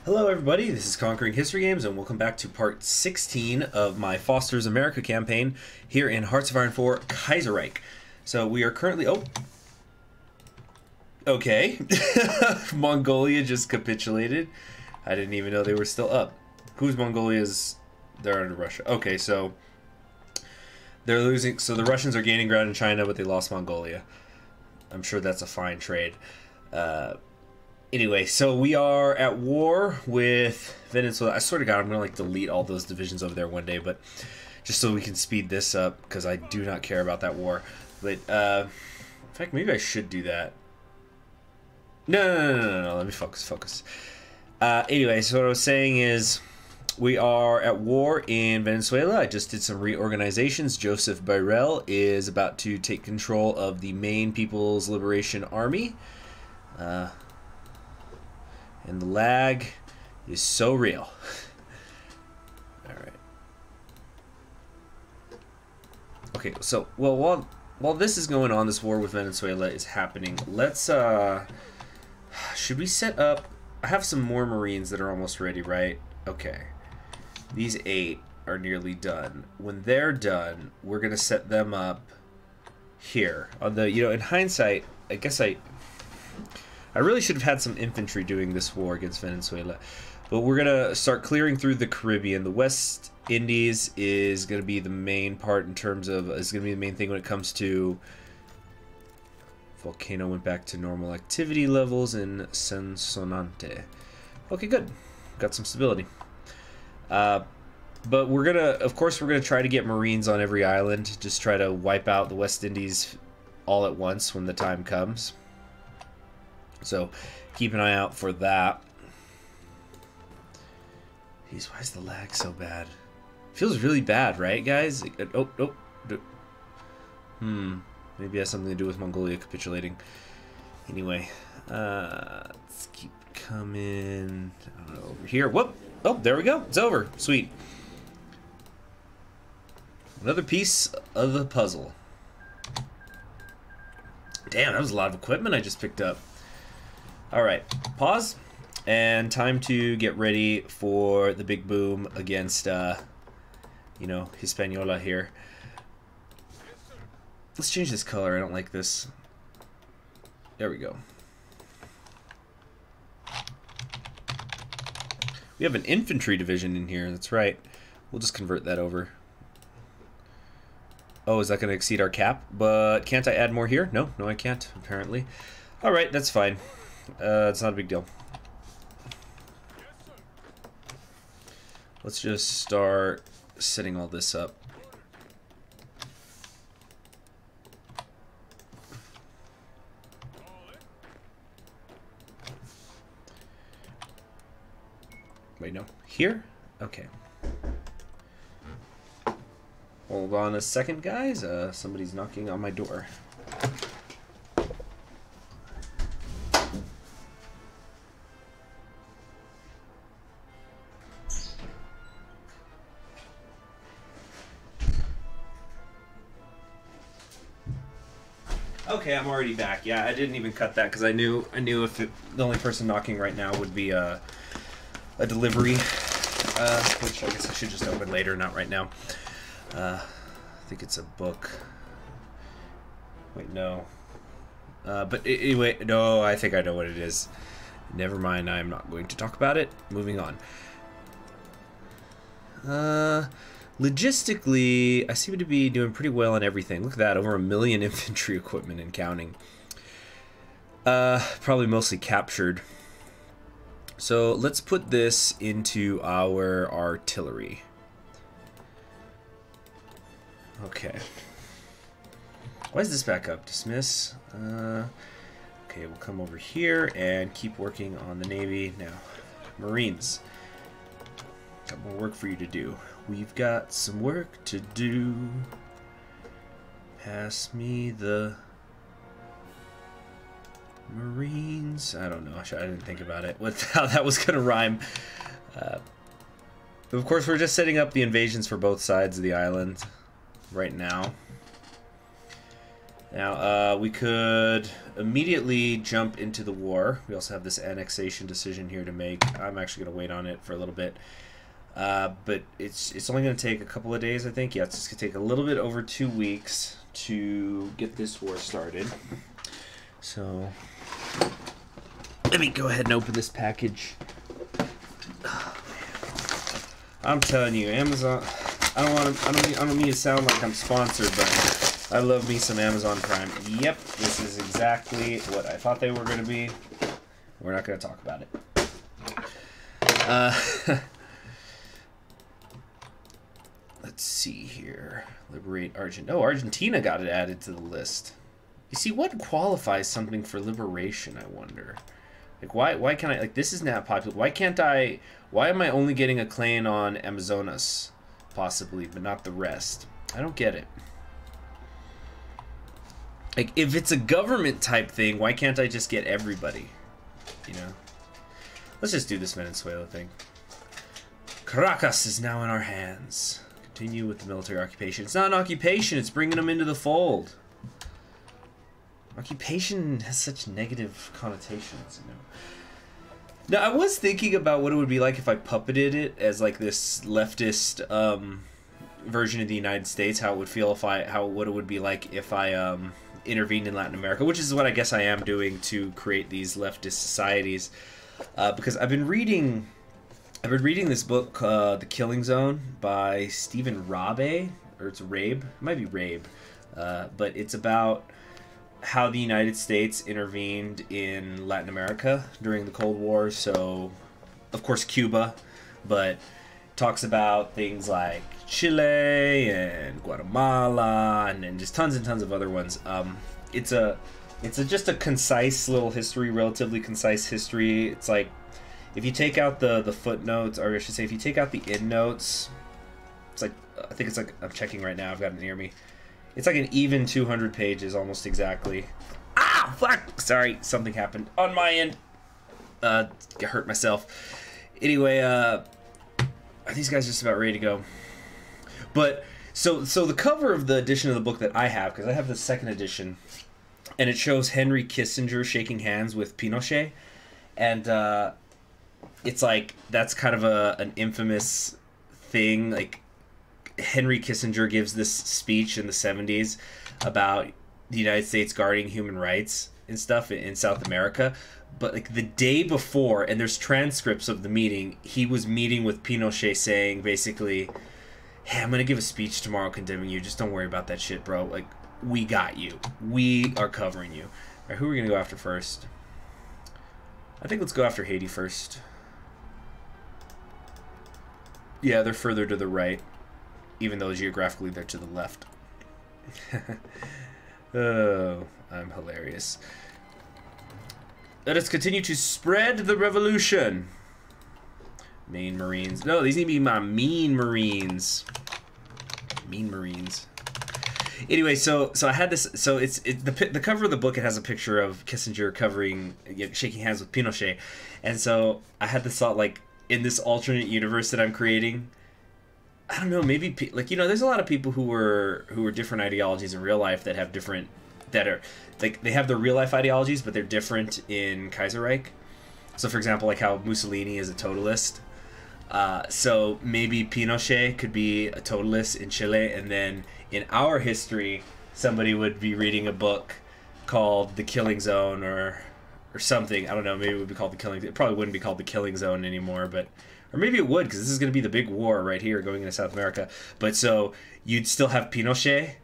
Hello everybody, this is Conquering History Games and welcome back to part 16 of my Foster's America campaign here in Hearts of Iron 4 Kaiserreich. So we are currently... Oh! Okay. Mongolia just capitulated. I didn't even know they were still up. Who's Mongolia's... They're under Russia. Okay, so... They're losing... So the Russians are gaining ground in China, but they lost Mongolia. I'm sure that's a fine trade. Anyway, so we are at war with Venezuela. I swear to God, I'm going to delete all those divisions over there one day, but just so we can speed this up, because I do not care about that war. But, in fact, maybe I should do that. No, let me focus. Anyway, so what I was saying is we are at war in Venezuela. I just did some reorganizations. Joseph Borrell is about to take control of the main People's Liberation Army. And the lag is so real. Alright. Okay, so, well, while this is going on, this war with Venezuela is happening, let's, should we set up... I have some more Marines that are almost ready, right? Okay. These 8 are nearly done. When they're done, we're going to set them up here. On the, in hindsight, I guess I really should have had some infantry doing this war against Venezuela. But we're going to start clearing through the Caribbean. The West Indies is going to be the main part in terms of... is going to be the main thing when it comes to... Volcano went back to normal activity levels in Sonsonate. Okay, good. Got some stability. But we're going to... Of course, we're going to try to get Marines on every island. Just try to wipe out the West Indies all at once when the time comes. So, keep an eye out for that. Jeez, why is the lag so bad? Feels really bad, right, guys? Maybe it has something to do with Mongolia capitulating. Anyway, let's keep coming. I don't know, over here. Whoop! Oh, there we go. It's over. Sweet. Another piece of the puzzle. Damn, that was a lot of equipment I just picked up. Alright, pause, and time to get ready for the big boom against, Hispaniola here. Let's change this color, I don't like this. There we go. We have an infantry division in here, that's right. We'll just convert that over. Oh, is that going to exceed our cap? But can't I add more here? No, I can't, apparently. Alright, that's fine. It's not a big deal. Let's just start setting all this up. Wait, no. Here? Okay. Hold on a second, guys. Somebody's knocking on my door. Okay, I'm already back. Yeah, I didn't even cut that because I knew if the only person knocking right now would be a delivery, which I guess I should just open later, not right now. I think it's a book. Wait, no. But anyway, no, I think I know what it is. Never mind, I'm not going to talk about it. Moving on. Logistically, I seem to be doing pretty well on everything. Look at that, over 1 million infantry equipment and counting. Probably mostly captured. So let's put this into our artillery. Okay. Why is this back up? Dismiss. Okay, we'll come over here and keep working on the Navy. Now, Marines. Got more work for you to do. We've got some work to do. Pass me the Marines. I don't know. I didn't think about it. How that was going to rhyme. Of course, we're just setting up the invasions for both sides of the island right now. Now, we could immediately jump into the war. We also have this annexation decision here to make. I'm actually going to wait on it for a little bit. But it's only going to take a couple of days, I think. Yeah, it's just going to take a little bit over 2 weeks to get this war started. So, let me go ahead and open this package. Oh, I'm telling you, Amazon. I don't mean to sound like I'm sponsored, but I love me some Amazon Prime. Yep, this is exactly what I thought they were going to be. We're not going to talk about it. Let's see here. Liberate Argentina. Oh, Argentina got it added to the list. You see, what qualifies something for liberation, I wonder? Like, why can't I... Like, this is not popular. Why can't I... Why am I only getting a claim on Amazonas, possibly, but not the rest? I don't get it. Like, if it's a government type thing, why can't I just get everybody? You know? Let's just do this Venezuela thing. Caracas is now in our hands. Continue with the military occupation. It's not an occupation, it's bringing them into the fold. Occupation has such negative connotations, you know. Now, I was thinking about what it would be like if I puppeted it as like this leftist version of the United States. How it would feel if what it would be like if I intervened in Latin America, which is what I guess I am doing to create these leftist societies. Because I've been reading this book, The Killing Zone, by Stephen Rabe, or it's Rabe. It might be Rabe, but it's about how the United States intervened in Latin America during the Cold War. So, of course, Cuba, but talks about things like Chile and Guatemala and then just tons and tons of other ones. It's just a concise little history, relatively concise history. It's like, if you take out the footnotes, or I should say, if you take out the endnotes, it's like, I think it's like, I'm checking right now, I've got it near me. It's like an even 200 pages, almost exactly. Ah, fuck! Sorry, something happened on my end. I hurt myself. Anyway, are these guys just about ready to go? But, so the cover of the edition of the book that I have, because I have the second edition, and it shows Henry Kissinger shaking hands with Pinochet, and it's like, that's kind of an infamous thing. Like, Henry Kissinger gives this speech in the 70s about the United States guarding human rights and stuff in South America. But like the day before, and there's transcripts of the meeting, he was meeting with Pinochet saying basically, hey, I'm going to give a speech tomorrow condemning you. Just don't worry about that shit, bro. Like, we got you. We are covering you. All right, who are we going to go after first? I think let's go after Haiti first. Yeah, they're further to the right, even though geographically they're to the left. Oh, I'm hilarious. Let us continue to spread the revolution. Main Marines. No, these need to be my mean Marines. Mean Marines. Anyway, so I had this. So it's the cover of the book. It has a picture of Kissinger shaking hands with Pinochet, and so I had this thought, like, in this alternate universe that I'm creating, I don't know, maybe, like, you know, there's a lot of people who were different ideologies in real life that have different, that are, like, they have their real life ideologies, but they're different in Kaiserreich. So, for example, like how Mussolini is a totalist. So maybe Pinochet could be a totalist in Chile, and then in our history, somebody would be reading a book called The Killing Zone or something. I don't know, maybe it would be called The Killing... It probably wouldn't be called The Killing Zone anymore, but... Or maybe it would, because this is going to be the big war right here going into South America. But so, you'd still have Pinochet,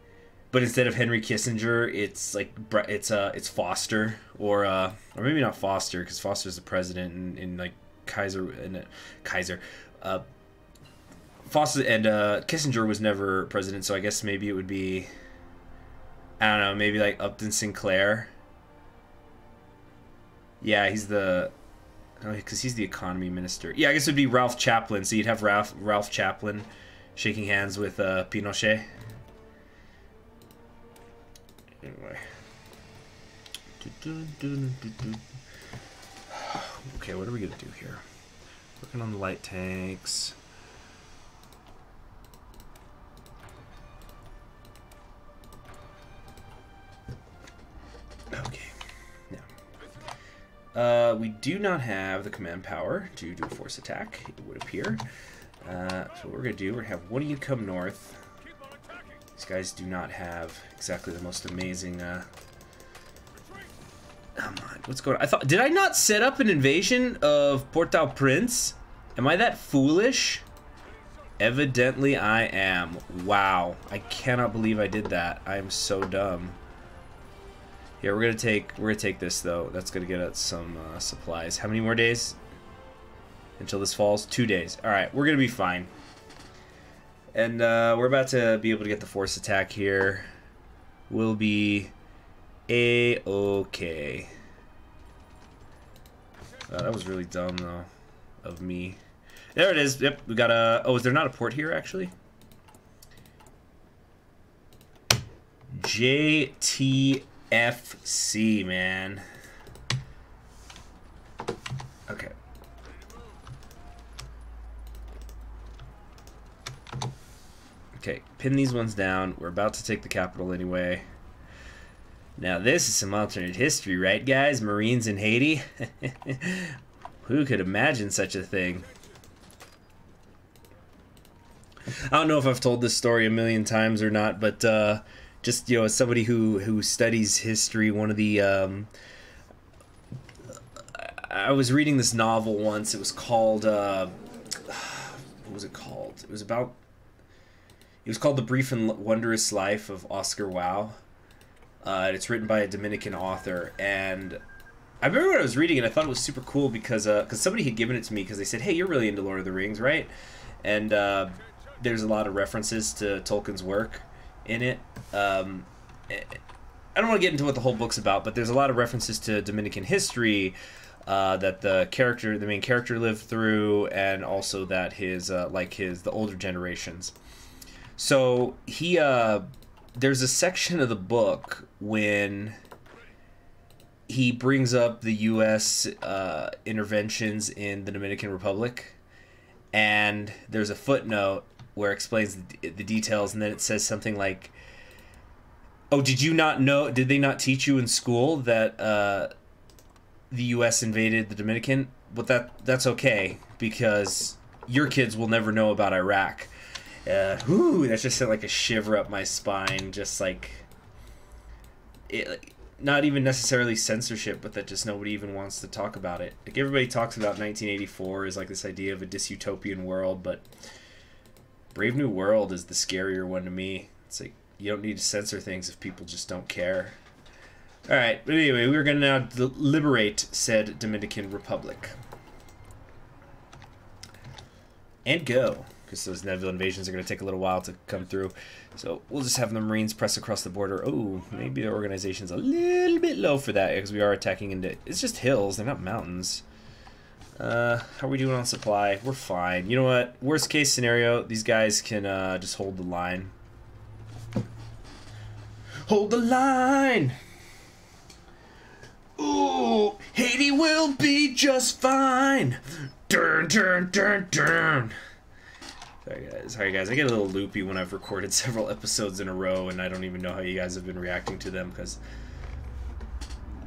but instead of Henry Kissinger, it's like... It's Foster, or maybe not Foster, because Foster's the president in like, Kaiser... Foster and Kissinger was never president, so I guess maybe it would be... I don't know, maybe like Upton Sinclair... Yeah, he's the... Oh, because he's the economy minister. Yeah, I guess it would be Ralph Chaplin. So you'd have Ralph Chaplin shaking hands with Pinochet. Anyway. Okay, what are we going to do here? Working on the light tanks. We do not have the command power to do a force attack, it would appear. So what we're going to do, we're going to have one of you come north. These guys do not have exactly the most amazing... Come on, what's going on? Did I not set up an invasion of Port-au-Prince? Am I that foolish? Evidently I am. Wow, I cannot believe I did that. I am so dumb. Yeah, we're gonna take this though. That's gonna get us some supplies. How many more days until this falls? 2 days. All right, we're gonna be fine. And we're about to be able to get the force attack here. We'll be A-okay. That was really dumb though, of me. There it is. Yep, we got a. Oh, is there not a port here actually? JTFC, man. Okay. Okay, pin these ones down. We're about to take the capital anyway. Now this is some alternate history, right guys? Marines in Haiti? Who could imagine such a thing? I don't know if I've told this story a million times or not, but just, you know, as somebody who studies history, one of the I was reading this novel once. It was called what was it called? It was called The Brief and Wondrous Life of Oscar Wilde. It's written by a Dominican author, and I remember when I was reading it, I thought it was super cool because somebody had given it to me because they said, "Hey, you're really into Lord of the Rings, right?" And there's a lot of references to Tolkien's work in it. I don't want to get into what the whole book's about, but there's a lot of references to Dominican history that the main character lived through, and also that the older generations. So there's a section of the book when he brings up the U.S. Interventions in the Dominican Republic, and there's a footnote where it explains the details, and then it says something like, "Oh, did they not teach you in school that the U.S. invaded the Dominican? But that's okay, because your kids will never know about Iraq." That just sent like a shiver up my spine, just like not even necessarily censorship, but that just nobody even wants to talk about it. Like, everybody talks about 1984 as like this idea of a dystopian world, but Brave New World is the scarier one to me. It's like, you don't need to censor things if people just don't care. Alright, but anyway, we're going to now liberate said Dominican Republic. And go. Because those Nebula invasions are going to take a little while to come through. So we'll just have the Marines press across the border. Oh, maybe their organization's a little bit low for that, because we are attacking into... It's just hills, they're not mountains. How are we doing on supply? We're fine. You know what? Worst case scenario, these guys can just hold the line. Hold the line! Ooh, Haiti will be just fine. Dun, dun, dun, dun. Sorry guys, I get a little loopy when I've recorded several episodes in a row and I don't even know how you guys have been reacting to them, because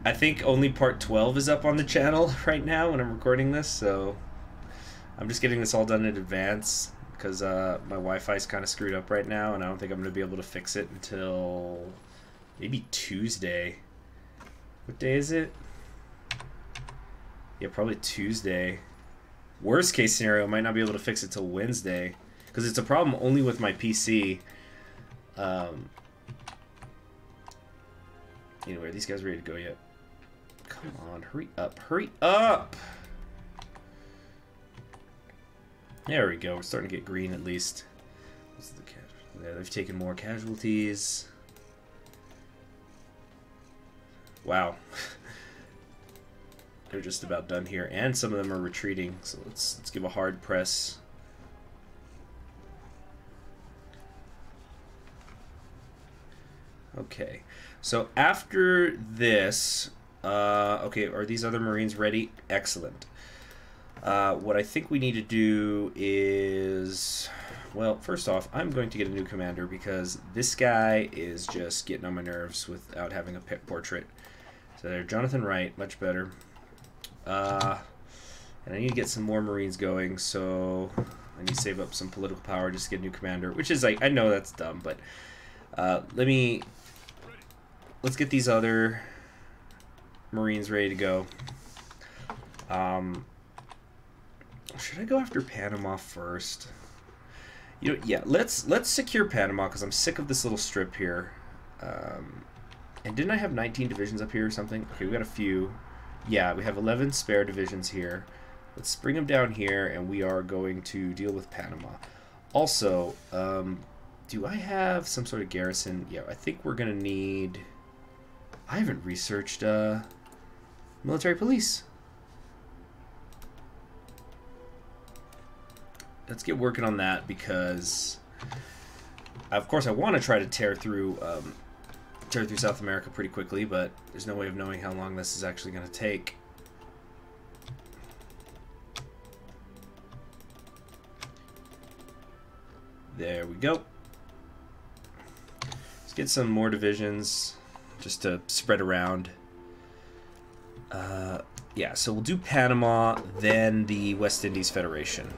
I think only part 12 is up on the channel right now when I'm recording this, so I'm just getting this all done in advance because my Wi-Fi is kind of screwed up right now, and I don't think I'm going to be able to fix it until maybe Tuesday. What day is it? Yeah, probably Tuesday. Worst case scenario, I might not be able to fix it till Wednesday, because it's a problem only with my PC. Anyway, are these guys ready to go yet? Come on, hurry up, hurry up! There we go, we're starting to get green at least. What's the there, they've taken more casualties. Wow. They're just about done here, and some of them are retreating, so let's give a hard press. Okay, so after this, okay, are these other Marines ready? Excellent. What I think we need to do is, well, first off, I'm going to get a new commander because this guy is just getting on my nerves without having a pet portrait. So there, Jonathan Wright, much better. And I need to get some more Marines going, so I need to save up some political power just to get a new commander, which is like, I know that's dumb, but let's get these other Marines ready to go. Should I go after Panama first? You know, yeah, let's secure Panama because I'm sick of this little strip here. And didn't I have 19 divisions up here or something? Okay, we got a few. Yeah, we have 11 spare divisions here. Let's bring them down here, and we are going to deal with Panama. Also, do I have some sort of garrison? Yeah, I think we're going to need... I haven't researched military police. Let's get working on that because, of course, I want to try to tear through South America pretty quickly, but there's no way of knowing how long this is actually going to take. There we go. Let's get some more divisions just to spread around. Yeah, so we'll do Panama, then the West Indies Federation.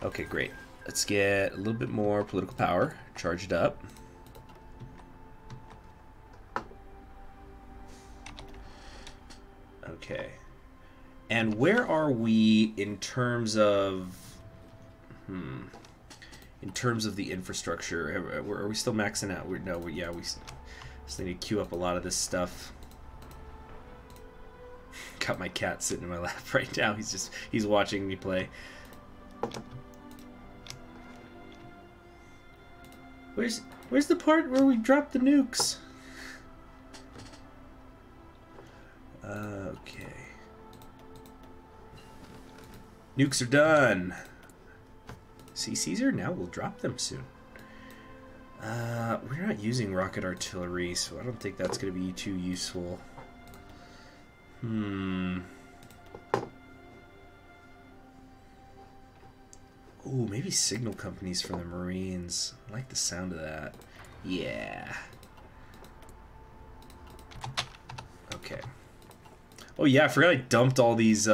Okay, great. Let's get a little bit more political power. Charge it up. Okay. And where are we in terms of... in terms of the infrastructure? Are we still maxing out? No, yeah, we still need to queue up a lot of this stuff. Got my cat sitting in my lap right now. He's watching me play. Where's the part where we drop the nukes? Okay. Nukes are done. See, Caesar, now we'll drop them soon. We're not using rocket artillery, so I don't think that's going to be too useful. Ooh, maybe signal companies for the Marines. I like the sound of that. Yeah. Okay. Oh yeah, I forgot I dumped all these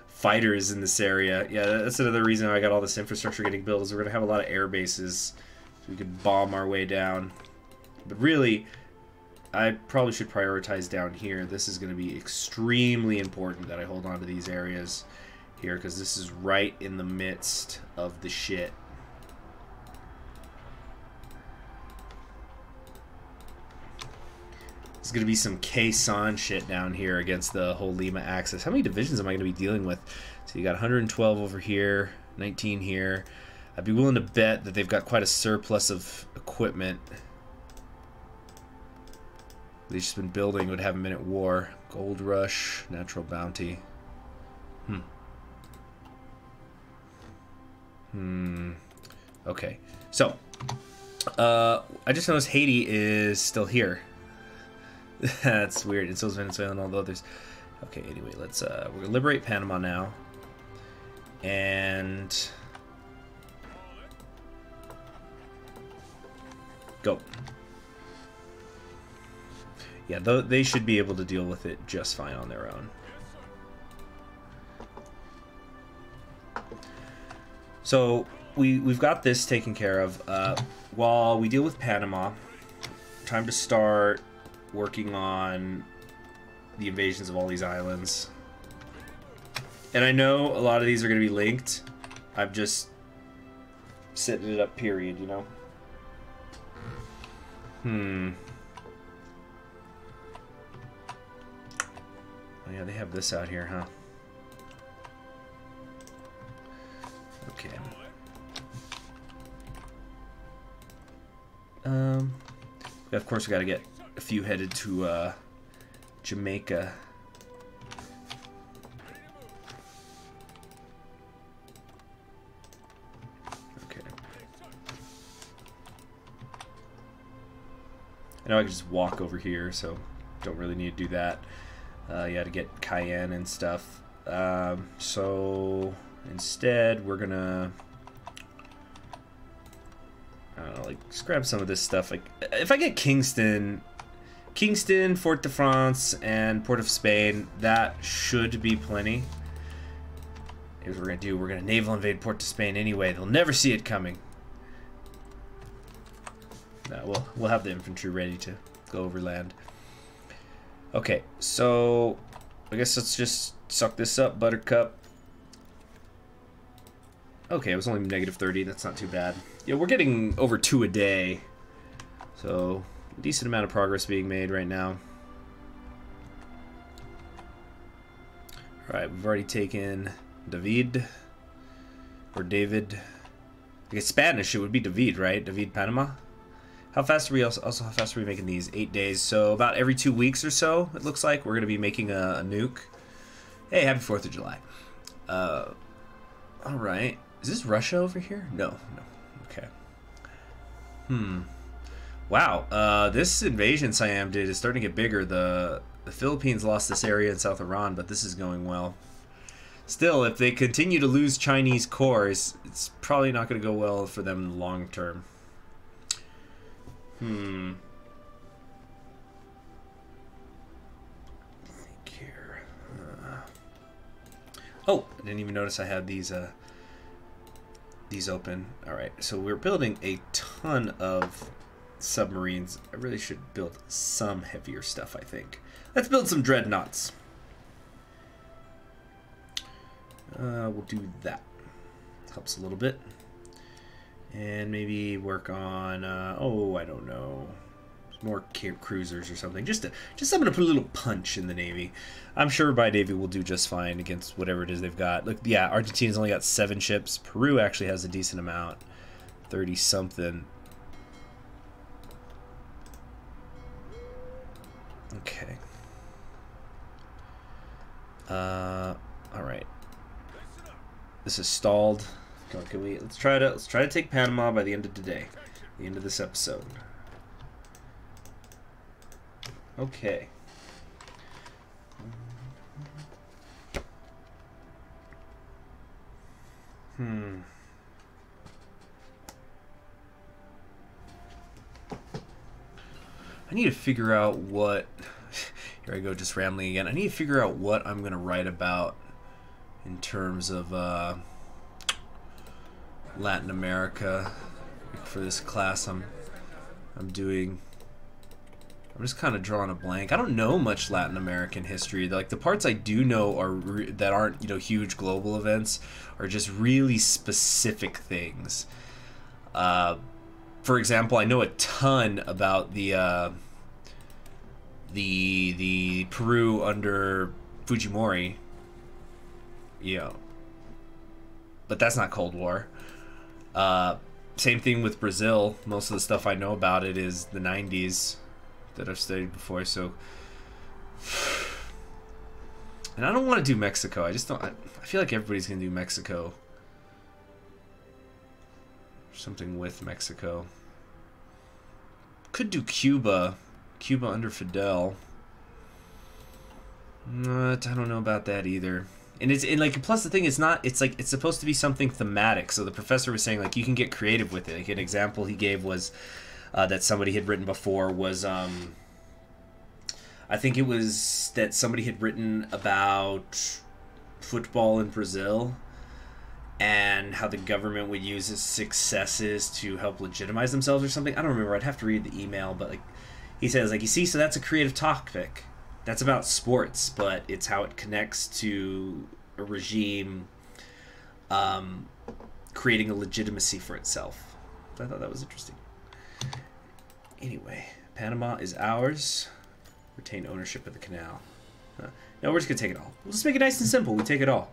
fighters in this area. Yeah, that's another reason I got all this infrastructure getting built, is we're going to have a lot of air bases so we can bomb our way down. But really, I probably should prioritize down here. This is going to be extremely important that I hold on to these areas here, because this is right in the midst of the shit. There's going to be some Quezon shit down here against the whole Lima axis. How many divisions am I going to be dealing with? So you got 112 over here, 19 here. I'd be willing to bet that they've got quite a surplus of equipment. They've just been building, would haven't been at war. Gold rush, natural bounty. Okay, so I just noticed Haiti is still here. That's weird, and so is Venezuela and all the others. Okay, anyway, let's we're gonna liberate Panama now, and go. Yeah, they should be able to deal with it just fine on their own. So we've got this taken care of. While we deal with Panama, time to start working on the invasions of all these islands. And I know a lot of these are going to be linked. I'm just setting it up, period, you know? Oh yeah, they have this out here, huh? Okay. Of course we gotta get a few headed to Jamaica. Okay. I know I can just walk over here, so don't really need to do that. Yeah, to get Cayenne and stuff. So instead, we're gonna, I don't know, like, just grab some of this stuff. Like, if I get Kingston, Kingston, Fort de France, and Port of Spain. That should be plenty. Here's what we're going to do. We're going to naval invade Port de Spain anyway. They'll never see it coming. No, we'll have the infantry ready to go overland. Okay, so I guess let's just suck this up, Buttercup. Okay, it was only -30. That's not too bad. Yeah, we're getting over 2 a day. So, a decent amount of progress being made right now. Alright, we've already taken David. Or David. I guess Spanish, it would be David, right? David, Panama. How fast are we also how fast are we making these? 8 days. So about every 2 weeks or so, it looks like we're going to be making a nuke. Hey, happy 4th of July. Alright. Is this Russia over here? No. Okay. Wow. This invasion Siam did is starting to get bigger. The Philippines lost this area in South Iran, but this is going well. Still, if they continue to lose Chinese cores, it's probably not going to go well for them long term. Think here. Oh, I didn't even notice I had these open. All right, so we're building a ton of submarines. I really should build some heavier stuff, I think. Let's build some dreadnoughts. We'll do that. Helps a little bit. And maybe work on, oh, I don't know, more cruisers or something. Just something to put a little punch in the Navy. I'm sure my Navy will do just fine against whatever it is they've got. Look, yeah, Argentina's only got 7 ships. Peru actually has a decent amount, 30-something. Okay. All right. This is stalled. Can we? Let's try to take Panama by the end of today, the end of this episode. Okay. I need to figure out what. Here I go, just rambling again. I need to figure out what I'm gonna write about in terms of Latin America for this class I'm doing. I'm just kind of drawing a blank. I don't know much Latin American history. Like the parts I do know are that aren't, you know, huge global events, are just really specific things. For example, I know a ton about the Peru under Fujimori. Yeah, but that's not Cold War. Same thing with Brazil. Most of the stuff I know about it is the 90s that I've studied before. So, and I don't want to do Mexico. I just don't. I feel like everybody's gonna do Mexico. Something with Mexico. Could do Cuba. Cuba under Fidel. I don't know about that either. And like, plus the thing is not, it's like, it's supposed to be something thematic. So the professor was saying, like, you can get creative with it. Like, an example he gave was that somebody had written before was, I think it was that somebody had written about football in Brazil and how the government would use its successes to help legitimize themselves or something. I don't remember. I'd have to read the email, but like, he says, like, you see, so that's a creative topic. That's about sports, but it's how it connects to a regime creating a legitimacy for itself. So I thought that was interesting. Anyway, Panama is ours. Retain ownership of the canal. No, we're just going to take it all. We'll just make it nice and simple. We take it all.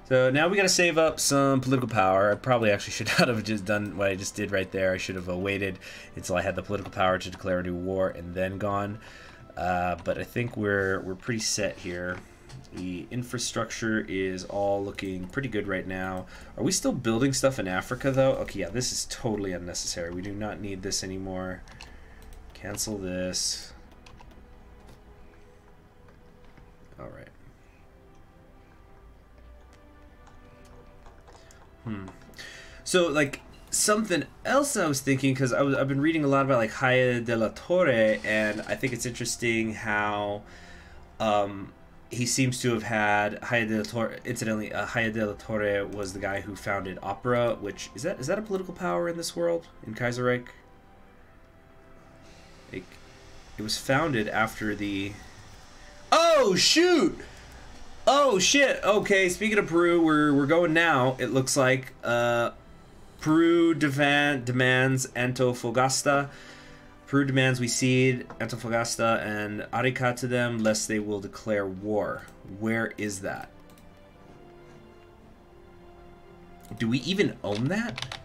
So now we got to save up some political power. I probably actually should not have just done what I just did right there. I should have waited until I had the political power to declare a new war and then gone. But I think we're pretty set here. The infrastructure is all looking pretty good right now. Are we still building stuff in Africa though? Okay, yeah, this is totally unnecessary. We do not need this anymore. Cancel this. All right. So like something else I was thinking, because I've been reading a lot about like Haya de la Torre, and I think it's interesting how he seems to have had Haya de la Torre. Incidentally, Haya de la Torre was the guy who founded opera, which is that a political power in this world in Kaiserreich? Like, it was founded after the. Oh shoot! Oh shit! Okay, speaking of Peru, we're going now. It looks like Peru demands Antofagasta. Peru demands we cede Antofagasta and Arica to them, lest they will declare war. Where is that? Do we even own that?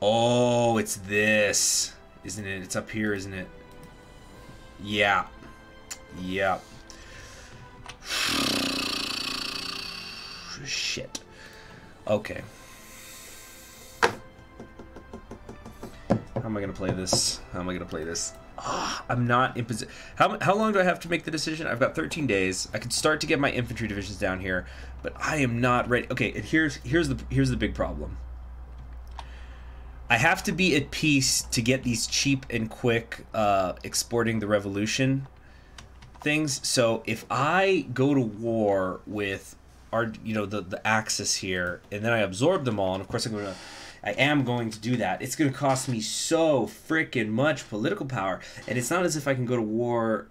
Oh, it's this, isn't it? It's up here, isn't it? Yeah. Yeah. Shit. Okay. How am I gonna play this? How am I gonna play this? I'm not in position. How long do I have to make the decision? I've got 13 days. I could start to get my infantry divisions down here, but I am not ready. Okay, and here's the big problem. I have to be at peace to get these cheap and quick exporting the revolution things. So if I go to war with our, the Axis here, and then I absorb them all, and of course I am going to do that. It's going to cost me so freaking much political power, and it's not as if I can go to war.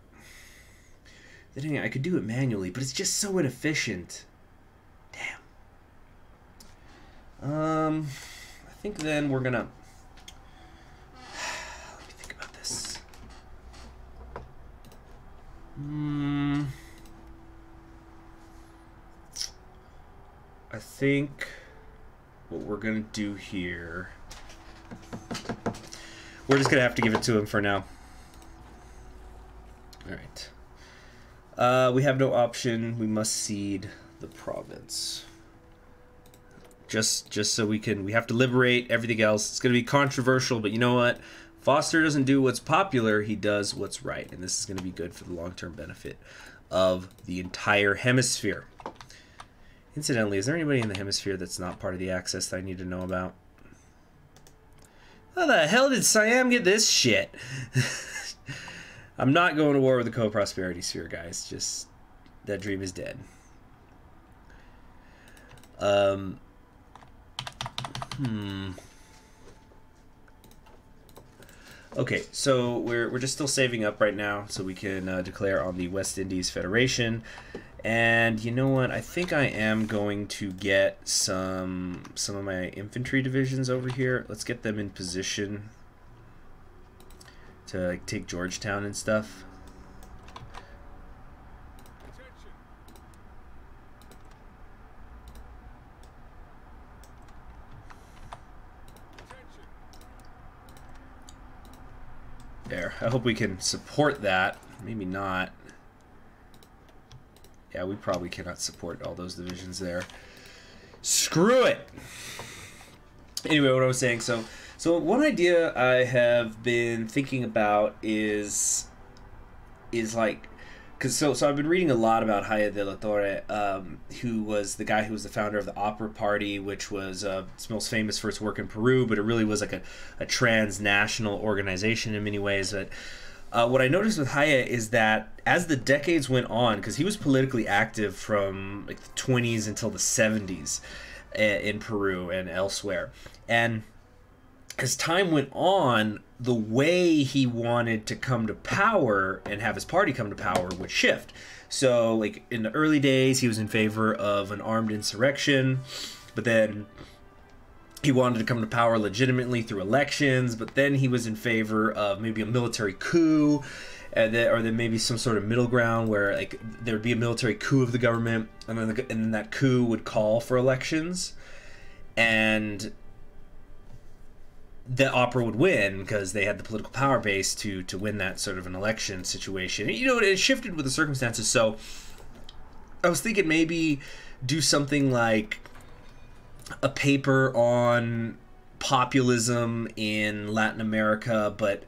I could do it manually, but it's just so inefficient. Damn. I think then we're gonna. Let me think about this. I think what we're gonna do here, we're just gonna have to give it to him for now. All right. We have no option. We must cede the province. Just so we have to liberate everything else. It's gonna be controversial, but you know what? Foster doesn't do what's popular. He does what's right, and this is gonna be good for the long-term benefit of the entire hemisphere. Incidentally, is there anybody in the hemisphere that's not part of the Axis that I need to know about? How the hell did Siam get this shit? I'm not going to war with the co-prosperity sphere, guys. Just, that dream is dead. Okay, so we're just still saving up right now so we can declare on the West Indies Federation. And you know what? I think I am going to get some of my infantry divisions over here. Let's get them in position to like take Georgetown and stuff. There. I hope we can support that. Maybe not. Yeah, we probably cannot support all those divisions there. Screw it! Anyway, what I was saying, so one idea I have been thinking about is like, so I've been reading a lot about Haya de la Torre, who was the guy who was the founder of the Opera Party, which was it's most famous for its work in Peru, but it really was like a transnational organization in many ways. But what I noticed with Haya is that as the decades went on, because he was politically active from like the 20s until the 70s in Peru and elsewhere, and as time went on, the way he wanted to come to power and have his party come to power would shift. So, like, in the early days, he was in favor of an armed insurrection, but then he wanted to come to power legitimately through elections, but then he was in favor of maybe a military coup, or then maybe some sort of middle ground where, like, there would be a military coup of the government, and then that coup would call for elections, and the opera would win because they had the political power base to win that sort of an election situation. You know, it shifted with the circumstances. So I was thinking maybe do something like a paper on populism in Latin America, but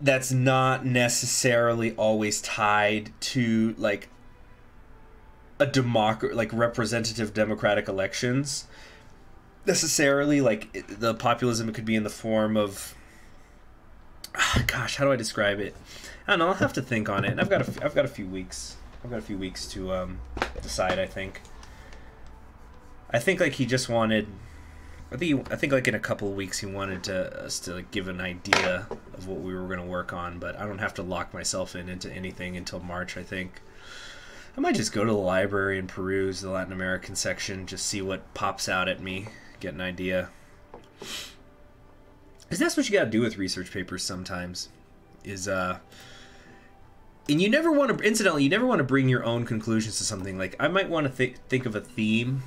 that's not necessarily always tied to like a representative democratic elections. necessarily. Like, the populism could be in the form of, gosh, how do I describe it? I don't know. I'll have to think on it. And I've got a few weeks. I've got a few weeks to decide. I think like he just wanted. I think like in a couple of weeks he wanted us to like give an idea of what we were going to work on. But I don't have to lock myself into anything until March. I think I might just go to the library and peruse the Latin American section, just see what pops out at me, get an idea. Because that's what you got to do with research papers sometimes. And you never want to, incidentally, you never want to bring your own conclusions to something. Like, I might want to think of a theme,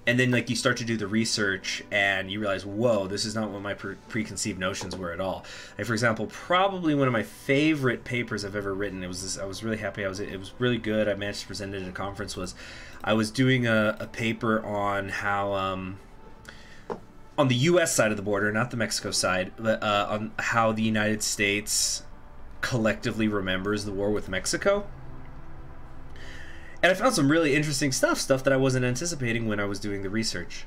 and then, like, you start to do the research, and you realize, whoa, this is not what my preconceived notions were at all. Like, for example, probably one of my favorite papers I've ever written, I was really happy, it was really good, I managed to present it at a conference, was I was doing a paper on how, on the U.S. side of the border, not the Mexico side, but on how the United States collectively remembers the war with Mexico. And I found some really interesting stuff that I wasn't anticipating when I was doing the research.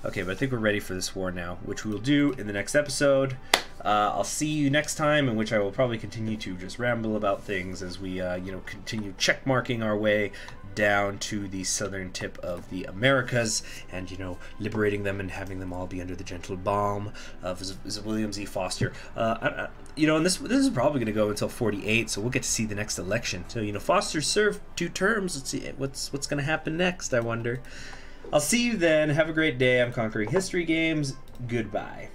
Okay, but I think we're ready for this war now, which we will do in the next episode. I'll see you next time, in which I will probably continue to just ramble about things as we, continue checkmarking our way down to the southern tip of the Americas, and liberating them and having them all be under the gentle balm of William Z. Foster. And this is probably going to go until 48, so we'll get to see the next election. So Foster served 2 terms. Let's see what's going to happen next, I wonder. I'll see you then. Have a great day. I'm Conquering History Games. Goodbye.